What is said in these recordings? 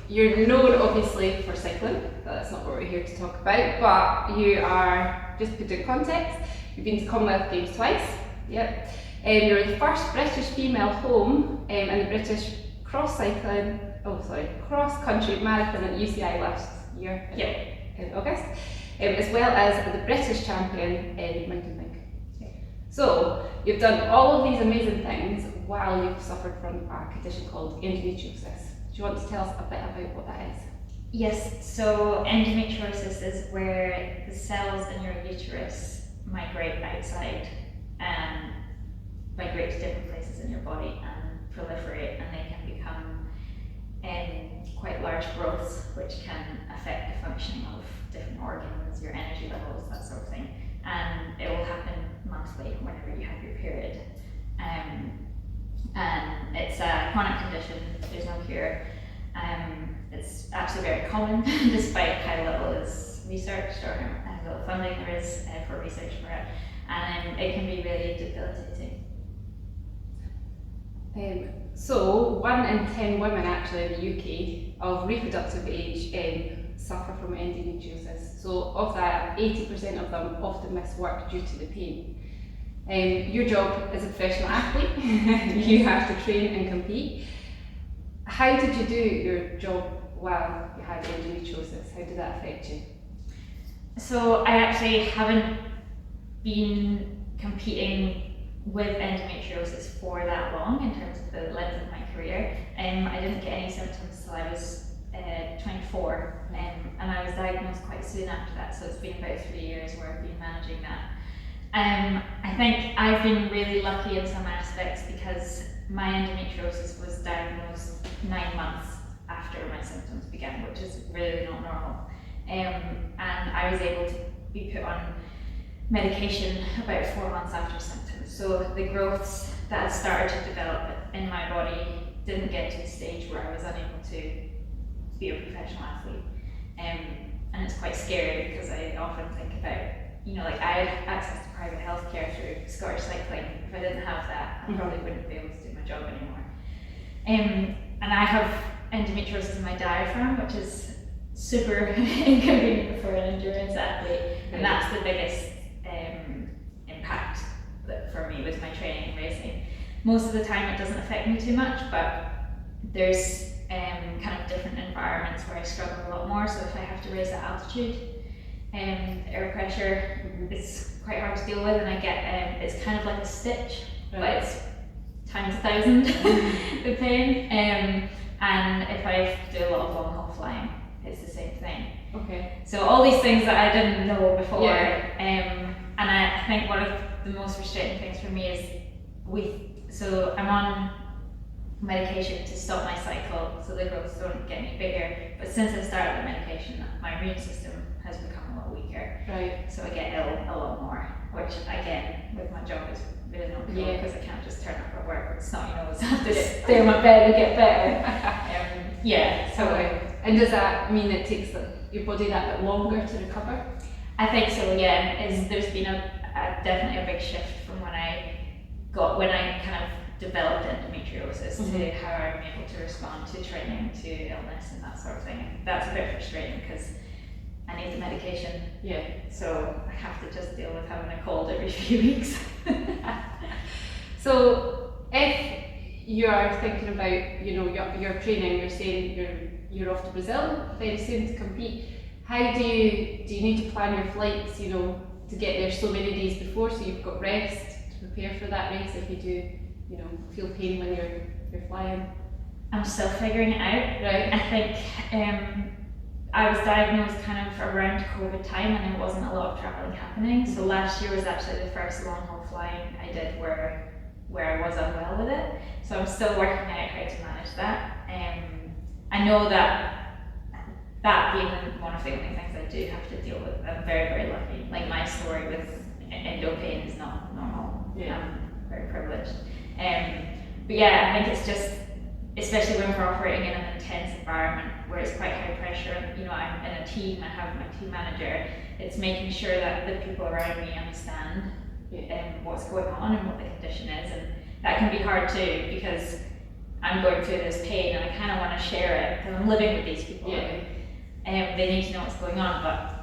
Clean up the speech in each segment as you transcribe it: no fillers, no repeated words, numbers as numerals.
you're known obviously for cycling, but that's not what we're here to talk about, but you are, just to put it in context, you've been to Commonwealth Games twice, yep. You're the first British female home in the British cross-country marathon at UCI last year in August, as well as the British champion in mountain bike. So you've done all of these amazing things while you've suffered from a condition called endometriosis. Do you want to tell us a bit about what that is? Yes, so endometriosis is where the cells in your uterus migrate outside and migrate to different places in your body and proliferate, and they can become quite large growths which can affect the functioning of different organs, your energy levels, that sort of thing. And it will happen monthly whenever you have your period. And it's a chronic condition, there's no cure. It's actually very common despite how little is researched or how little funding there is for research for it. And it can be really debilitating. So 1 in 10 women actually in the UK of reproductive age suffer from endometriosis. So of that, 80% of them often miss work due to the pain. Your job as a professional athlete, you have to train and compete. How did you do your job while you had endometriosis? How did that affect you? So I actually haven't been competing with endometriosis for that long in terms of the length of my career. I didn't get any symptoms until I was 24, and I was diagnosed quite soon after that, so it's been about 3 years where I've been managing that. I think I've been really lucky in some aspects because my endometriosis was diagnosed 9 months after my symptoms began, which is really not normal. And I was able to be put on medication about 4 months after symptoms. So the growths that had started to develop in my body didn't get to the stage where I was unable to be a professional athlete. And it's quite scary because I often think about, like I had access to private healthcare through Scottish Cycling. If I didn't have that, I probably wouldn't be able to do my job anymore. And I have endometriosis in my diaphragm, which is super inconvenient for an endurance athlete, and that's the biggest impact for me with my training and racing. Most of the time it doesn't affect me too much, but there's kind of different environments where I struggle a lot more. So if I have to race at altitude, air pressure is quite hard to deal with, and I get it's kind of like a stitch, but it's times 1,000 the pain. And if I do a lot of long haul flying, it's the same thing. Okay. So all these things that I didn't know before, and I think one of the most frustrating things for me is so I'm on medication to stop my cycle so the growths don't get any bigger, but since I started the medication, my immune system has become a lot weaker. Right. So I get ill a lot more, which again, with my job is really not cool because I can't just turn up at work with snotty nose. I have to stay in my bed and get better. So and does that mean it takes your body that bit longer to recover? I think so, yeah. There's been definitely a big shift from when I kind of developed endometriosis to how I'm able to respond to training, to illness and that sort of thing. That's a bit frustrating because I need the medication. Yeah. So I have to just deal with having a cold every few weeks. So if you're thinking about, your training, you're saying you're off to Brazil very soon to compete. How do you need to plan your flights, to get there so many days before, so you've got rest to prepare for that race if you do, feel pain when you're flying? I'm still figuring it out. Right. I think I was diagnosed kind of around COVID time and there wasn't a lot of traveling happening. So last year was actually the first long haul flying I did where I was unwell with it. So I'm still working out how to manage that. I know that being one of the only things I do have to deal with, I'm very, very lucky. Like my story with endo pain is not normal. Yeah. I'm very privileged. But yeah, I think it's just, especially when we're operating in an intense environment where it's quite high pressure, I'm in a team, I have my team manager, it's making sure that the people around me understand what's going on and what the condition is, and that can be hard too because I'm going through this pain and I kind of want to share it because I'm living with these people. Yeah. They need to know what's going on, but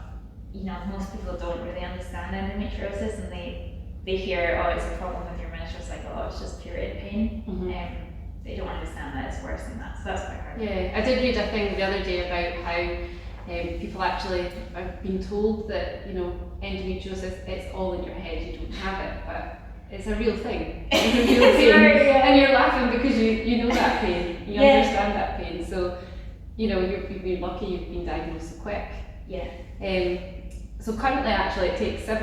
most people don't really understand endometriosis, and they hear, oh, it's a problem with your menstrual cycle, oh, it's just period pain. They don't understand that it's worse than that, so that's quite hard. Yeah, I did read a thing the other day about how people actually have been told that endometriosis, it's all in your head, you don't have it, but it's a real thing. It's a real pain, and you're laughing because you know that pain, you understand that pain. So you've been lucky, you've been diagnosed so quick. Yeah. So currently, actually, it takes on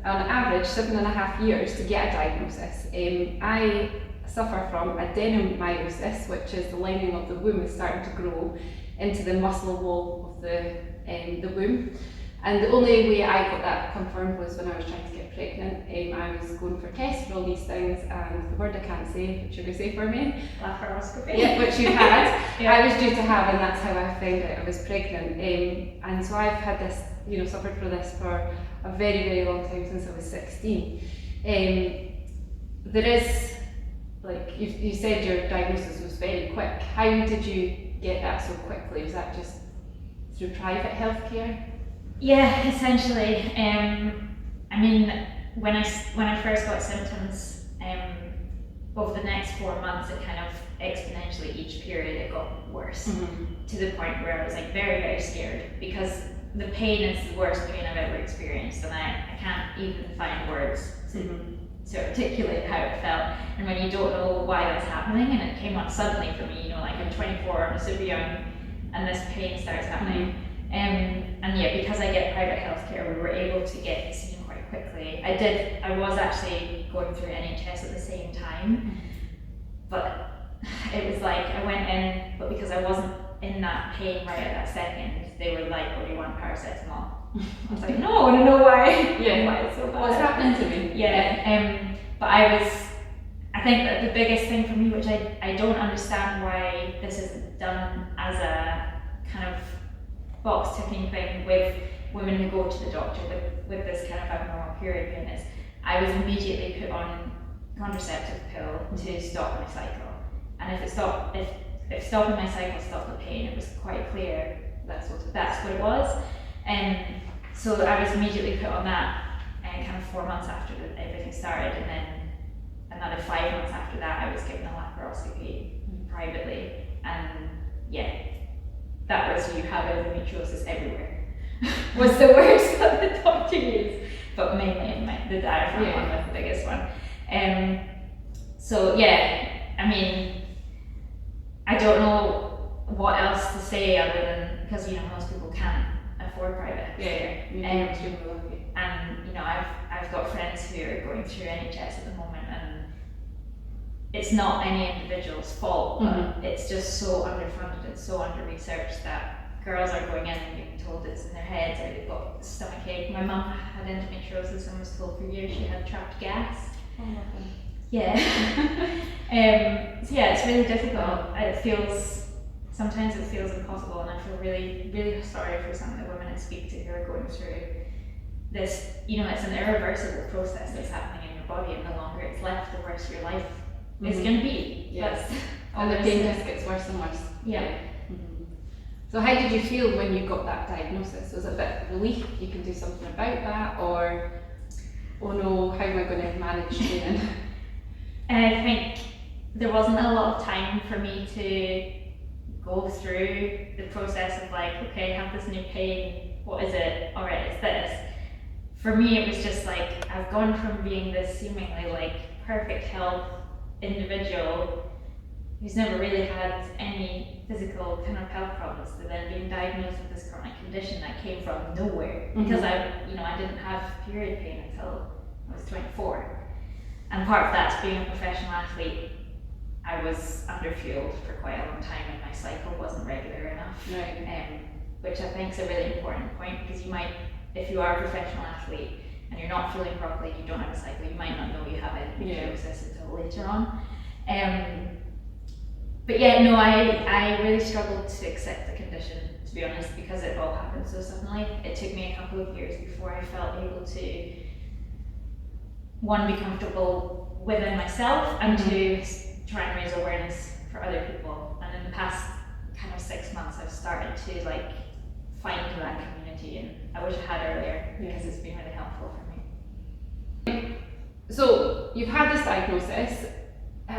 average 7.5 years to get a diagnosis. I suffer from adenomyosis, which is the lining of the womb is starting to grow into the muscle wall of the womb. And the only way I got that confirmed was when I was trying to get pregnant. I was going for tests for all these things, and the word I can't say, which you're going to say for me? Laparoscopy. Yeah, which you had. I was due to have, and that's how I found out I was pregnant. And so I've had this, suffered for this for a very, very long time, since I was 16. There is, like you said, your diagnosis was very quick. How did you get that so quickly? Was that just through private healthcare? Yeah, essentially. I mean, when I first got symptoms, over the next 4 months, it kind of exponentially, each period it got worse, to the point where I was like very, very scared, because the pain is the worst pain I've ever experienced, and I can't even find words to articulate how it felt. And when you don't know why that's happening, and it came on suddenly for me, like I'm 24, I'm super young, and this pain starts happening. And yeah, because I get private healthcare, we were able to get seen quite quickly. I was actually going through NHS at the same time, but it was like I went in, but because I wasn't in that pain right at that second, they were like, "Oh, you want paracetamol?" I was like, "No, I want to know why. Why it's so bad. What's happening to me?" Yeah. But I think that the biggest thing for me, which I don't understand why this isn't done as a kind of box ticking thing with women who go to the doctor with this kind of abnormal period pain, is I was immediately put on contraceptive pill to stop my cycle, and if stopping my cycle stopped the pain, it was quite clear that's what it was. And so I was immediately put on that, and kind of 4 months after everything started, and then another 5 months after that, I was given a laparoscopy privately, and that was, you have endometriosis everywhere, was the words that the doctor used, but mainly in the diaphragm one was the biggest one. So I mean, I don't know what else to say other than, because most people can't afford private care. And I've got friends who are going through NHS at the moment, and it's not any individual's fault, but it's just so underfunded and so under-researched that girls are going in and being told it's in their heads, or they've got stomach ache. My mum had endometriosis and was told for years she had trapped gas. It's really difficult. Sometimes it feels impossible, and I feel really, really sorry for some of the women I speak to who are going through this. It's an irreversible process that's happening in your body, and the longer it's left, the worse your life is going to be. And the pain just gets worse and worse. So how did you feel when you got that diagnosis? Was it a bit of relief, you can do something about that, or oh no, how am I going to manage training? I think there wasn't a lot of time for me to go through the process of like, okay, I have this new pain, what is it? Alright, it's this. For me, it was just like, I've gone from being this seemingly like perfect health individual who's never really had any physical kind of health problems, to then being diagnosed with this chronic condition that came from nowhere, because I didn't have period pain until I was 24. And part of that's being a professional athlete. I was underfueled for quite a long time, and my cycle wasn't regular enough. Which I think is a really important point, because you might, if you are a professional athlete and you're not fueling properly, you don't have a cycle, you might not know you have endometriosis until later on. I really struggled to accept the condition, to be honest, because it all happened so suddenly. It took me a couple of years before I felt able to, one, be comfortable within myself, and two, try and raise awareness for other people. And in the past kind of 6 months, I've started to like find that community, and I wish I had earlier because it's been really helpful for me. So you've had this diagnosis.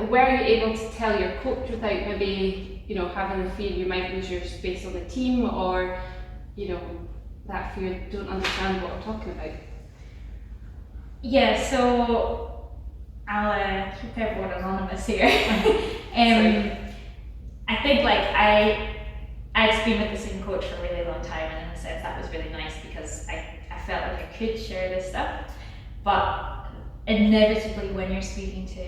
Were you able to tell your coach without maybe, you know, having the fear you might lose your space on the team, or, you know, that fear don't understand what we're talking about? Yeah, so I'll keep everyone anonymous here. I think like I'd been with the same coach for a really long time, and in a sense that was really nice because I felt like I could share this stuff. But inevitably when you're speaking to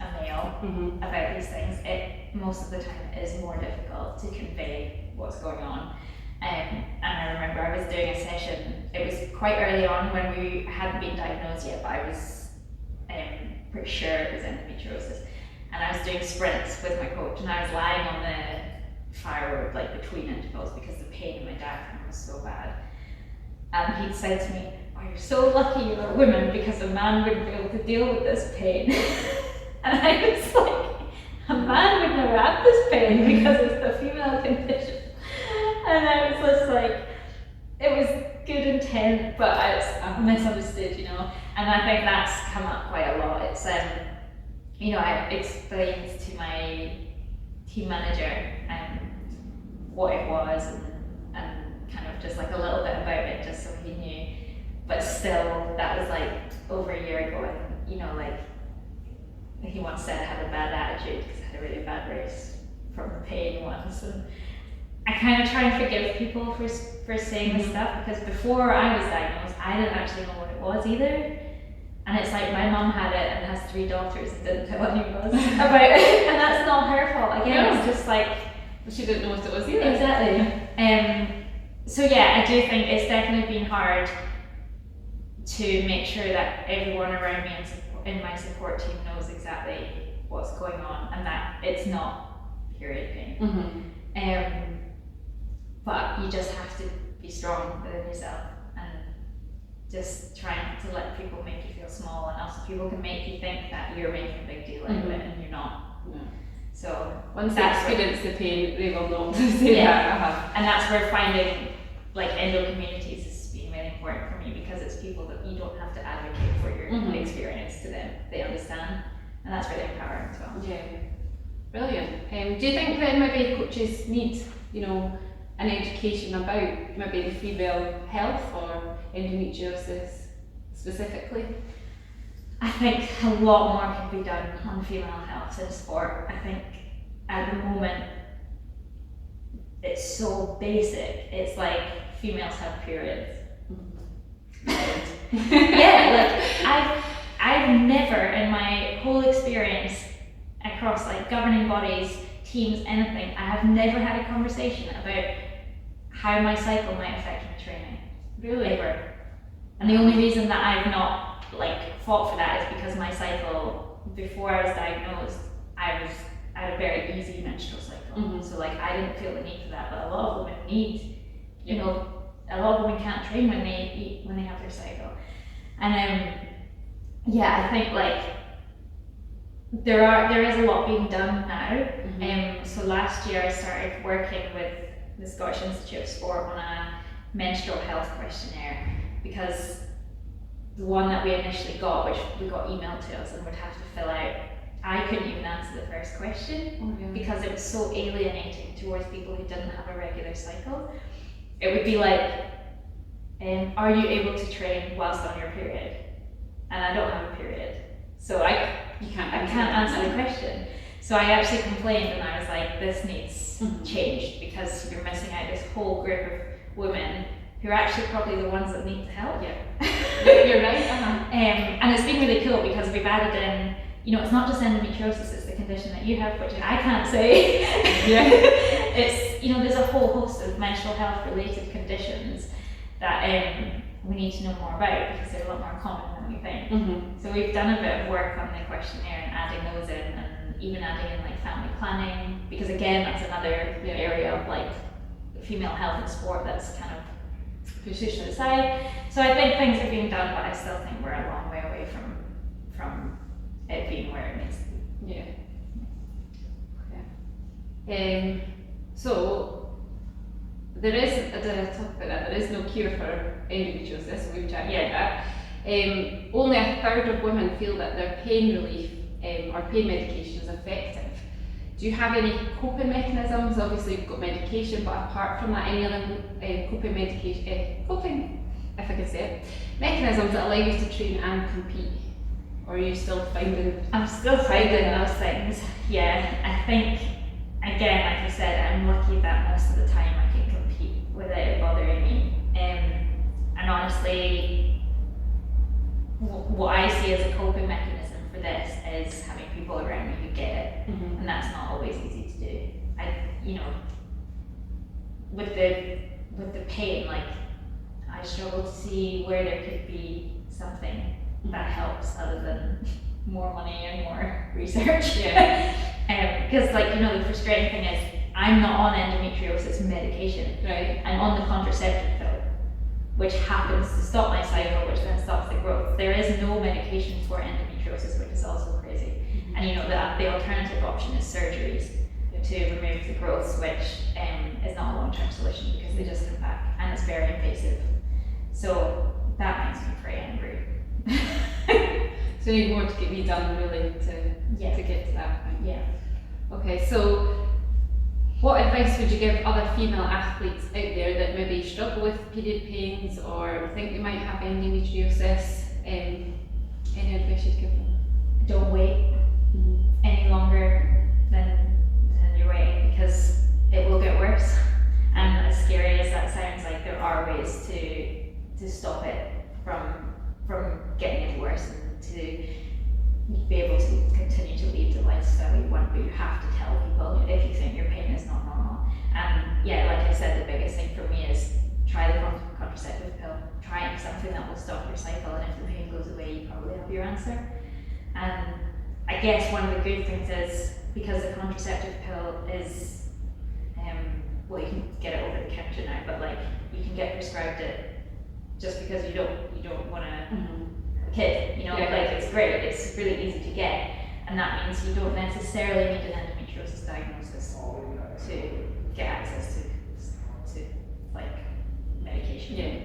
a male about these things, it most of the time is more difficult to convey what's going on. And I remember I was doing a session, it was quite early on when we hadn't been diagnosed yet, but I was pretty sure it was endometriosis. And I was doing sprints with my coach, and I was lying on the firewood like between intervals because the pain in my diaphragm was so bad. And he'd said to me, "Oh, you're so lucky you're a woman because a man wouldn't be able to deal with this pain." And I was like, a man would never have this pain because it's a female condition. And I was just like, it was good intent, but I misunderstood, you know. And I think that's come up quite a lot. It's you know, I explained to my team manager what it was and kind of just like a little bit about it just so he knew. But still, that was like over a year ago, and you know, like he once said I had a bad attitude because I had a really bad race from the pain once. And I kind of try and forgive people for saying this stuff, because before I was diagnosed, I didn't actually know what it was either. And it's like my mum had it and has 3 daughters and didn't tell anyone else about it, and that's not her fault. Again, it's just like she didn't know what it was either. Exactly. So yeah, I do think it's definitely been hard to make sure that everyone around me in my support team knows exactly what's going on and that it's not period pain. But you just have to be strong within yourself and just try not to let people make you feel small, and also people can make you think that you're making a big deal out of it and you're not. No. So once they experience the pain, they will know to say that. And that's where finding like endo communities has been really important for me, because it's people that you don't have to advocate for your experience to them. They understand, and that's really empowering as well. Yeah, brilliant. Do you think then maybe coaches need, you know, an education about maybe the female health or endometriosis specifically? I think a lot more can be done on female health in sport. I think at the moment it's so basic. It's like females have periods. Yeah, like I've never in my whole experience across like governing bodies, teams, anything, I have never had a conversation about how my cycle might affect my training. Really? Ever. And the only reason that I've not like fought for that is because my cycle, before I was diagnosed, I had a very easy menstrual cycle. So like I didn't feel the need for that, but a lot of women need, you know, a lot of women can't train when they have their cycle. And yeah, I think like there is a lot being done now. So last year I started working with the Scottish Institute of Sport on a menstrual health questionnaire, because the one that we initially got, which we got emailed to us and would have to fill out, I couldn't even answer the first question because it was so alienating towards people who didn't have a regular cycle. It would be like, are you able to train whilst on your period? And I don't have a period, so I can't answer the question. So I actually complained, and I was like, this needs changed, because you're missing out this whole group of women who are actually probably the ones that need the help. You're right. And it's been really cool because we've added in, you know, it's not just endometriosis, it's the condition that you have, which I can't say. It's, you know, there's a whole host of menstrual health related conditions that we need to know more about, because they're a lot more common than we think. So we've done a bit of work on the questionnaire and adding those in, and even adding in like family planning, because again, that's another area of like female health and sport that's kind of pushed to the side. So I think things are being done, but I still think we're a long way away from it being where it needs to be. So there is, did I talk about that? There is no cure for endometriosis, so we've chatted about that. Only a third of women feel that their pain relief or pain medication is effective. Do you have any coping mechanisms? Obviously you've got medication, but apart from that, any other coping if I can say it, mechanisms that allow you to train and compete? Or are you still finding? I'm still finding those things. Yeah, I think, again, like you said, I'm lucky that most of the time I can compete without it bothering me. And honestly, what I see as a coping mechanism for this is having people around me who get it, and that's not always easy to do. With the pain, like, I struggle to see where there could be something that helps other than more money and more research. Yeah. Because the frustrating thing is I'm not on endometriosis medication. Right. I'm on the contraceptive pill, which happens to stop my cycle, which then stops the growth. There is no medication for endometriosis, which is also crazy. And the alternative option is surgeries to remove the growths, which is not a long-term solution because they just come back and it's very invasive. So that makes me pretty angry. So you need more to be done really to get to that point. Yeah. Okay, so what advice would you give other female athletes out there that maybe struggle with period pains or think they might have endometriosis? Any advice you'd give them? Don't wait any longer than you're waiting, because it will get worse. And as scary as that sounds, like, there are ways to stop it from getting any worse and to be able to continue to lead the lifestyle you want, but you have to tell people if you think your pain is not normal. And yeah, like I said, the biggest thing for me is try the contraceptive pill. Try something that will stop your cycle, and if the pain goes away, you probably have your answer. And I guess one of the good things is, because the contraceptive pill is, you can get it over the counter now, but you can get prescribed it just because you don't want a kid, it's great, it's really easy to get, and that means you don't necessarily need an endometriosis diagnosis to get access to medication. Yeah.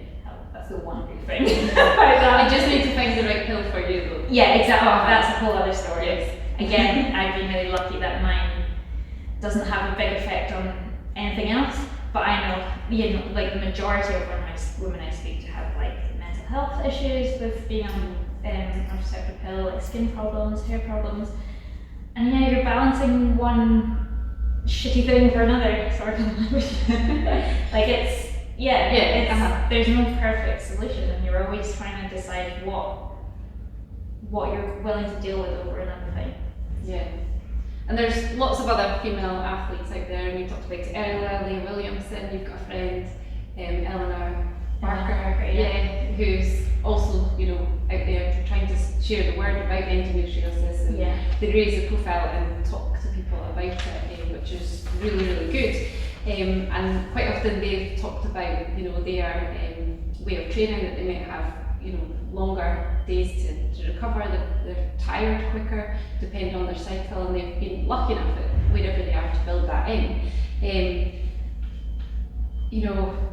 That's the one good thing. You just need to find the right pill for you though. Yeah, exactly. That's a whole other story. Yes. Again, I've been really lucky that mine doesn't have a big effect on anything else, but I know, the majority of women I speak to have mental health issues with being on contraceptive pill, like skin problems, hair problems, and you're balancing one shitty thing for another, sort of. There's no perfect solution, and you're always trying to decide what you're willing to deal with over another thing. Yeah. And there's lots of other female athletes out there, and we talked about Isla, Leah Williamson, you've got a friend, Eleanor Barker, who's also, out there trying to share the word about endometriosis, and they raise the profile and talk to people about it, which is really, really good. And quite often they've talked about, their way of training, that they might have, longer days to recover, they're tired quicker, depending on their cycle, and they've been lucky enough at wherever they are to build that in.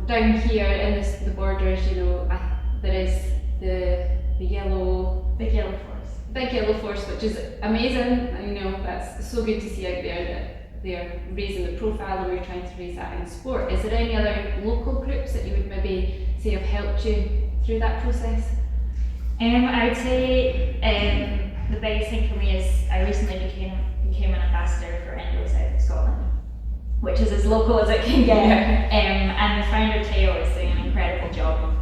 Down here in the borders, there is the yellow, Big Yellow Force, which is amazing. That's so good to see out there that they're raising the profile, and we're trying to raise that in sport. Is there any other local groups that you would maybe say have helped you through that process? I would say the biggest thing for me is I recently became an ambassador for Endo South of Scotland, which is as local as it can get. And the founder Teo is doing an incredible job of,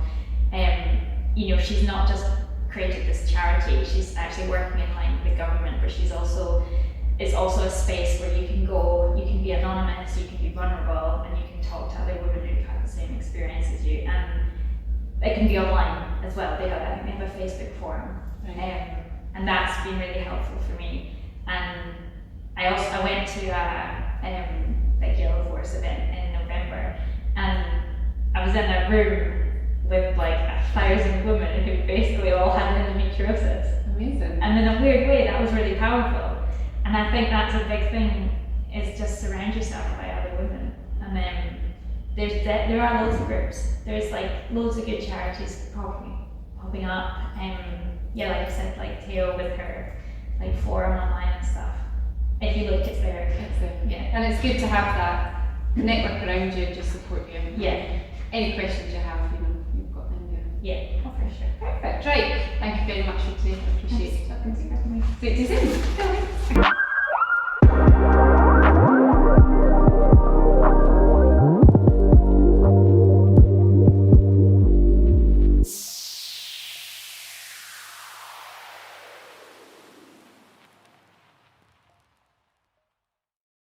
she's not just created this charity, she's actually working in line with the government, but it's also a space where you can go, you can be anonymous, you can be vulnerable, and you can talk to other women who've had the same experience as you. And it can be online as well. I think they have a Facebook forum, and that's been really helpful for me. And I went to a Big Yellow Force event in November, and I was in a room with 1,000 women who basically all had endometriosis. Amazing. And in a weird way, that was really powerful. And I think that's a big thing is just surround yourself by other women. And then there are loads of groups. There's like loads of good charities popping up. Yeah, like I said, like Theo with her like forum online and stuff. If you look, it's there. Yeah, and it's good to have that network around you to support you. Yeah. Any questions you have, you've got them there. Yeah, oh, for sure. Perfect. Right. Thank you very much for today. I appreciate it. Thanks for having me. See you soon.